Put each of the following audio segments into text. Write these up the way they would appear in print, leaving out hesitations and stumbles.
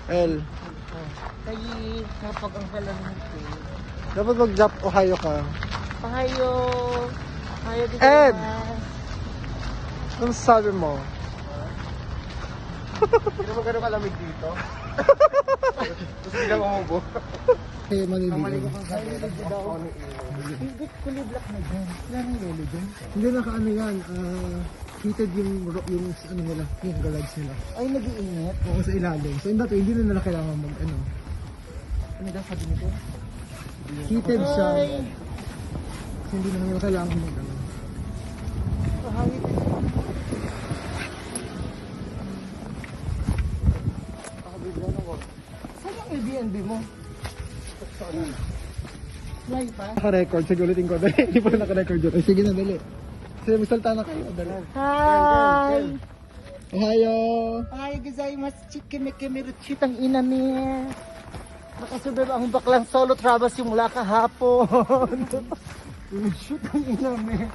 L. Kaya kapag ang kalamit ko. Dapat mag-drop Ohio ka. Pahayo. Pahayo dito. Ed! Ano sabi mo? Hindi naman gano'ng kalamig dito. Gusto nilang umubo. Okay, maliligo. Hindi kulay black na dyan. Wala nang yellow dyan. Hindi naka-ano yan. Heated yung ano nila, yung garage nila. Ay, nag-iinit. Oo, sa ilalim. So, dati hindi na nila kailangan ano. Ano daw sabi nito? Heated siya. Ay, So, hindi na nila kailangan ano. pahawit. Pakabigla na ko. Saan yung Airbnb mo? Fly pa? Naka-record. Sige, ulitin ko. Dali, hindi pa na naka-record yun. Ay, sige na, dali. Sige, misalta na kayo. Dali. Hi! Ohio! Hi, gozaimasu. Chikimikimiruchit ang ina niya. Nakasurvive ang baklang solo travel simula kahapon. Shoot ang ina niya.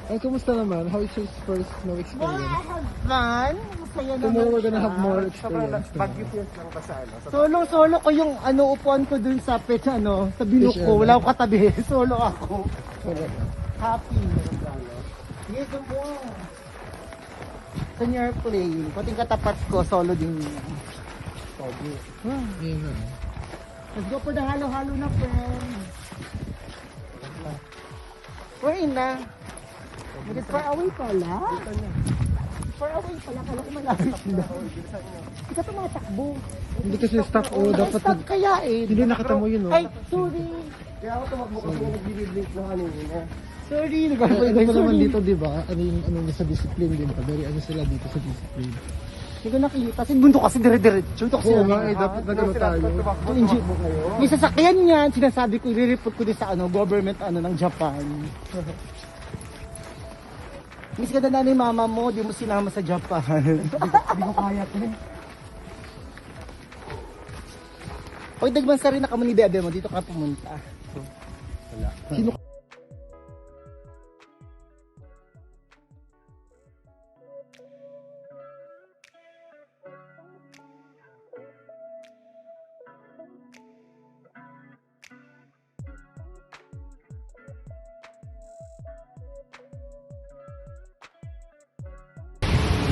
Ay, kumusta naman? How is your first snow experience? Fun? Masaya naman Tomorrow we're gonna siya. have more Sobrang experience. pag-feels lang ba sa ano? Sa Solo ko yung upuan ko dun sa sa bilog Fish ko. area. Wala akong katabi. Solo ako. Wala. Happy. Yes, mo. Sa near plane. Pating katapat ko, solo din niya. Pogi. Yun na. Let's go for the halo-halo na, friend. We're in na. But it's far away pala. Far away pala. Kala ko malapit na. Hindi ka tumatakbo. Hindi kasi stop o dapat Stop kaya eh. hindi nakatamo yun, no? Ay, sorry. Kaya ako tumakbo kasi nag-blink na kanina. Sorry. Ito pa naman Sorry. dito, di ba? Ano yung ano niya sa discipline din pa. Very ano sila dito sa discipline. Hindi ko nakita. Kasi bundok kasi dire-diretso. Ito kasi Oo nga eh, dapat nagano tayo. Tumakbo kayo. may sasakyan yan. Sinasabi ko, i-report ko din sa government ng Japan. Miss ka na ni mama mo, di mo sinama sa Japan. Hindi ko kaya ko. Pag dagbansa rin na kamo ni bebe mo, dito ka pumunta. Sino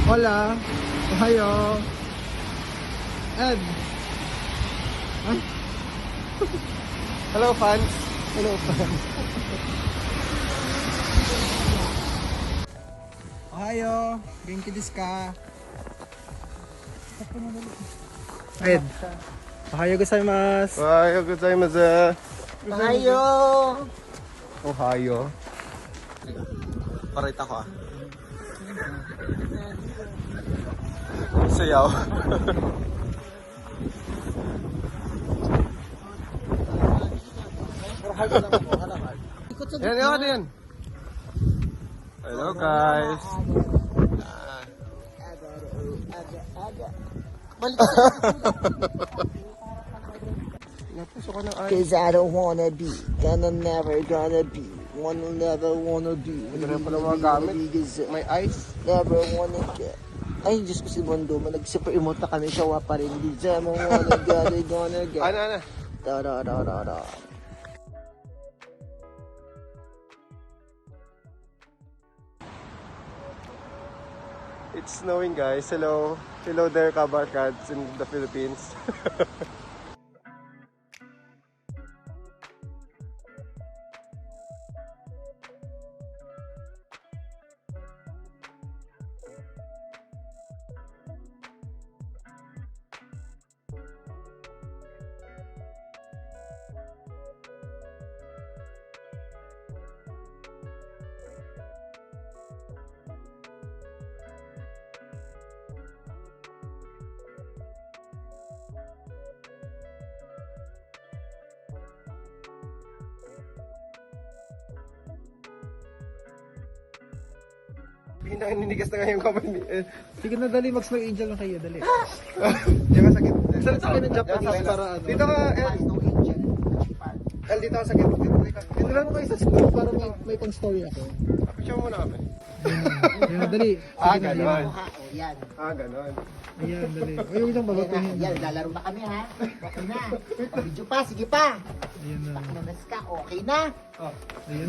Hola. Ohio. Ed. Ay, Hello fans! hello pa. Ohio. Genki desu ka? Ed. Ohio gozaimasu. Ohio gozaimasu! Tayo! Ohio. Parita ko Sayaw. Yan, yan, yan. Hello guys. Napuso ko ng ay. Cause I don't wanna be, never gonna be, never wanna be. Ito rin pala mga gamit. May ice. Never wanna get. Ay, Diyos ko si Bondo, nag-super emote na kami, sawa pa rin. Di dyan mo wanna get. Ano? Da da da da da. It's snowing guys. Hello. Hello there kabarkads in the Philippines. Pinaninigas na nga yung kamay ni Sige na, dali. Mag-snow angel na kayo. Dali. Di ba sakit? Saan sa akin ng Japanese para ano? Dito ka, El, dito ka sakit. Dito lang kayo sa school para may pang-story ako. Picture mo muna kami. Yun na, dali. Ah, Sige na, ganon. yan. Ha, o yan. Ah, ganon. Ayan, dali. Ay, huwag niyang Ayan na, babatuhin. yan, lalaro na kami ha. Okay na. Video pa, sige pa. Ayan na. Nanas ka, okay na. Ayan.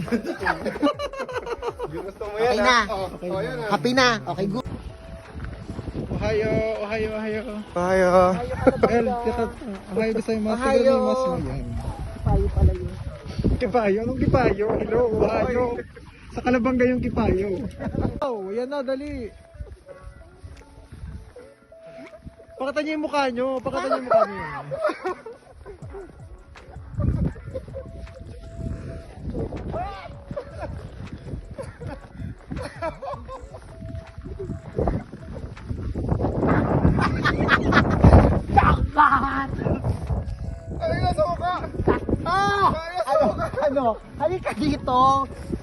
Yung gusto mo Okay yan, na. ah. Oh, Okay oh, na. yan, ah. Happy na. Okay, good. Ohayo, ohayo, ohayo. Ayo. El, ohayo ka sa'yo mga Ohayo. mas mo yan. Payo pala yun. Kipayo? Anong kipayo? Hello, ohayo. Sa Kalabanga yung kipayo. Oh, yan na, dali. Pakita niyo yung mukha niyo. Pakita niyo yung mukha niyo. Ano yung nasa mukha? Ah! Ano sa mukha? Ano? Halika dito.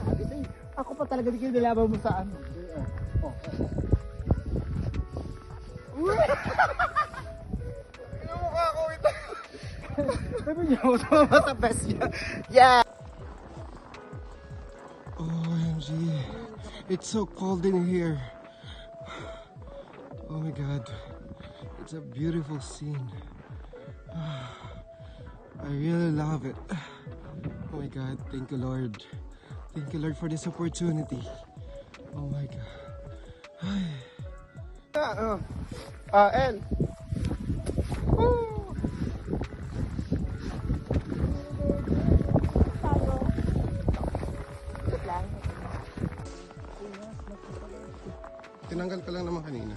Sabi sa'yo, ako pa talaga di kinalaban mo sa ano. Oh. Yung mukha ko, ito. Sabi niya, sumama sa best niya. Yeah. OMG. It's so cold in here. Oh my god. It's a beautiful scene. I really love it. Oh my god. Thank you, Lord. Thank you, Lord, for this opportunity. Oh my god. El. Tinanggal ka lang naman kanina.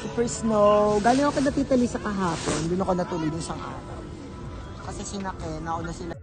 Super snow. Galing ako natitali sa kahapon. Doon ako natuloy ng isang araw. Kasi sinake, nauna sila.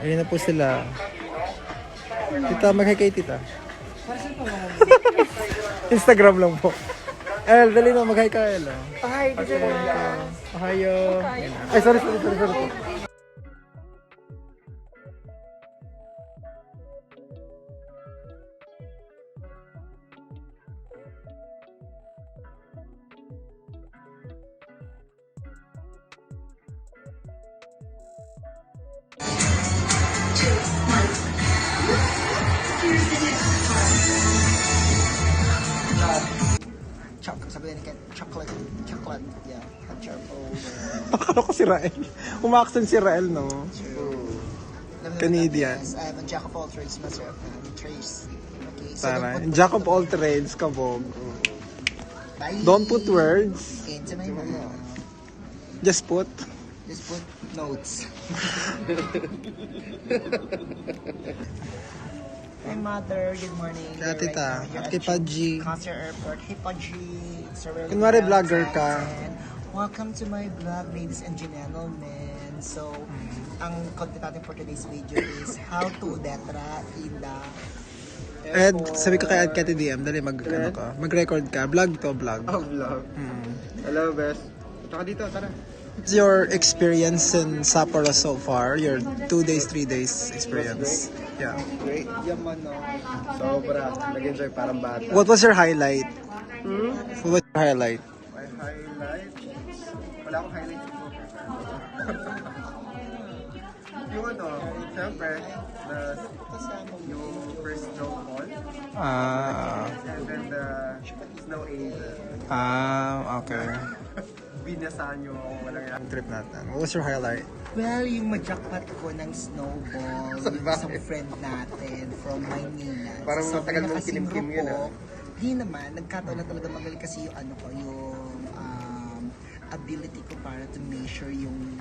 Ayun na po sila. Tita, mag-hi kay tita. Instagram lang po. El, dali na, mag-hi ka, El. Hi, dito na. Ohayo. Ay, sorry. Sabi ni Ken, chocolate. Yeah, hot charcoal. Akala ko si Rael. Umaaksan si Rael, no? Canadian. Yes, I'm a jack of all trades, master of none. Trace. Okay, so Tara. don't put Jack of all trades, kabog. Bye. Don't put words. Into my mouth. Just put. Just put notes. Hi, mother. Good morning. Kaya, We're tita. now here At kay Paji. Concert Airport. Hey, Paji. It's a really Kunwari proud vlogger ka. time. Welcome to my vlog, ladies and gentlemen. So, ang content natin for today's video is how to detra in the Ed, sabi ko kay Ed Kati DM, dali mag-record ka. Vlog to, vlog. Vlog. Hello, best. Tsaka dito, tara. What's your experience in Sapporo so far? Your 2 days, 3 days experience? Yeah. Great. Yaman, no? Sobra. Nag-enjoy parang bata. What was your highlight? What was your highlight? My highlight? Wala akong highlight po. Yung ano, siyempre, yung first snowfall, and then the snow angel. Okay. Binasaan yung walang yan. Trip natin. What was your highlight? Well, yung ma-jackpot ko ng snowball, yung isang friend natin from Maynila. Parang So, matagal mong nakasimro kinimkim yun, po. Di naman, nagkataon na talaga magaling kasi yung ano ko, yung ability ko para to measure yung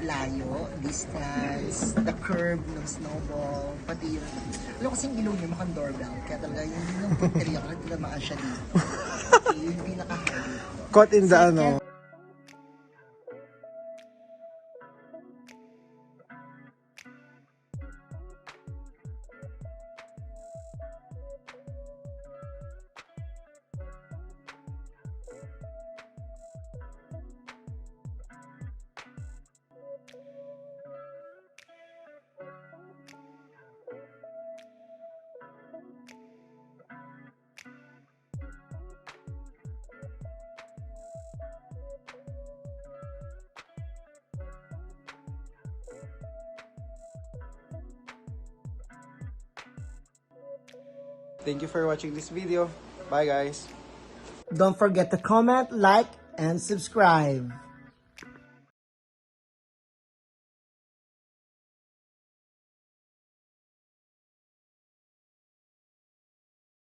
layo, distance, the curve ng snowball, pati yung, alam ko kasing ilong niya, mukhang doorbell, kaya talaga yung punteriya ko, tinamaan siya dito. Okay, yung pinaka-hard. Caught in the ano. Thank you for watching this video. Bye, guys. Don't forget to comment, like, and subscribe.